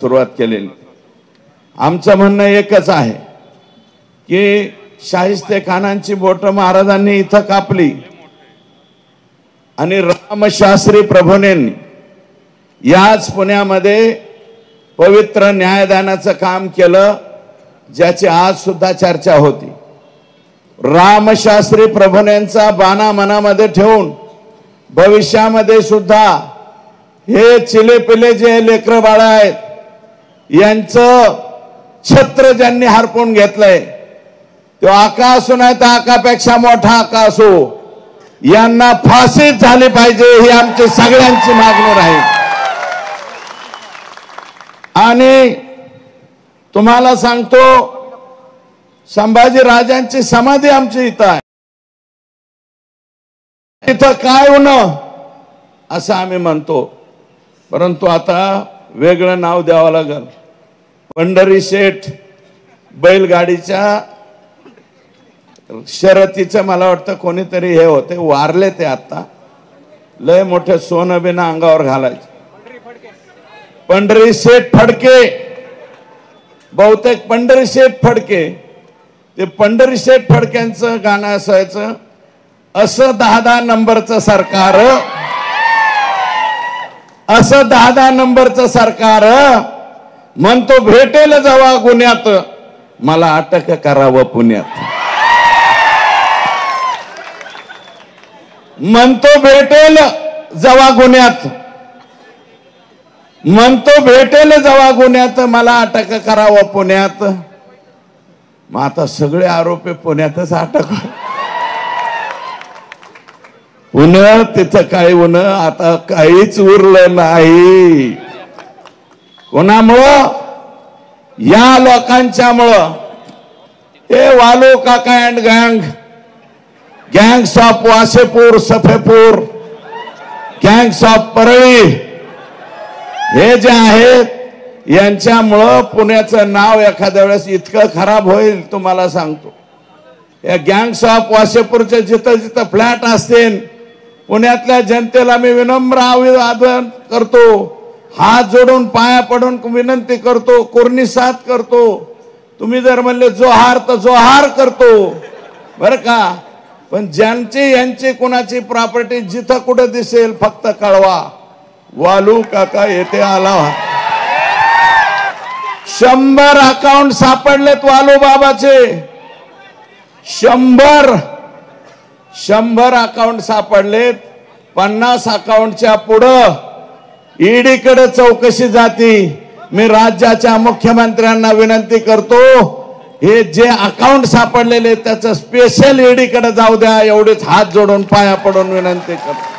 सुरुवात केलेली। आमचं म्हणणं एकच आहे की शाहिस्तेखानांची बोट महाराजांनी इथं कापली आणि रामशास्त्री प्रभूंनी याच पुण्यामध्ये पवित्र न्यायदानाचं काम केलं, ज्याची आज सुद्धा चर्चा होती। रामशास्त्री प्रभूंचा बाणा मनामध्ये ठेवून भविष्यामध्ये सुद्धा हे चिलेपिले जे लेकरं बाळ आहेत यांचं छत्र ज्यांनी हरपून घेतलंय, तो आका असो नाही तर आकापेक्षा मोठा आका असो, यांना फाशीच झाली पाहिजे ही आमची सगळ्यांची मागणी राहील। आणि तुम्हाला सांगतो, संभाजी राजांची समाधी आमची इथं आहे। इथं काय होणं असं आम्ही म्हणतो, परंतु आता वेगळं नाव द्यावं लागेल। पंढरी शेठ बैलगाडीच्या शर्यतीचं मला वाटतं कोणीतरी हे होते, वारले ते आता, लय मोठे सोनं बिना अंगावर घालायचे। पंढरी शेठ फडके, बहुतेक पंढरी शेठ फडके, ते पंढरी शेठ फडक्यांचं गाणं असायचं, असं 10-10 नंबरचं सरकार, असं 10-10 नंबरचं सरकार म्हणतो भेटेल जेव्हा गुन्ह्यात मला अटक करावं पुण्यात। म्हणतो भेटेल जेव्हा गुन्ह्यात, म्हणतो भेटेल जेव्हा गुन्ह्यात मला अटक करावं पुण्यात। मग आता सगळे आरोपी पुण्यातच अटक, पुण्य तिथं काय होणं आता काहीच उरलं नाही। कोणामुळं? या लोकांच्यामुळं। हे वालू काका अँड गँग, gangs of Wasseypur, Safepur, gangs of Parli, हे जे आहेत यांच्यामुळं पुण्याचं नाव एखाद्या वेळेस इतकं खराब होईल तुम्हाला सांगतो। या गँग्स ऑफ वासेपूरचे जिथं जिथं फ्लॅट असतील, पुण्यातल्या जनतेला मी विनम्र आवाहन करतो, हात जोडून पाया पडून विनंती करतो, कुर्निसात करतो, तुम्ही जर म्हणले जोहार तर जोहार करतो बरं का। पण ज्यांची यांची कोणाची प्रॉपर्टी जिथं कुठं दिसेल फक्त कळवा, वालू काका येथे आला। 100 अकाउंट सापडलेत वालू बाबाचे, 100 अकाउंट सापडलेत। 50 अकाउंटच्या पुढं ईडीकडे चौकशी जाती। मी राज्याच्या मुख्यमंत्र्यांना विनंती करतो, हे जे अकाउंट सापडलेले त्याचं स्पेशल ईडीकडे जाऊ द्या, एवढेच हात जोडून पाया पडून विनंती करतो।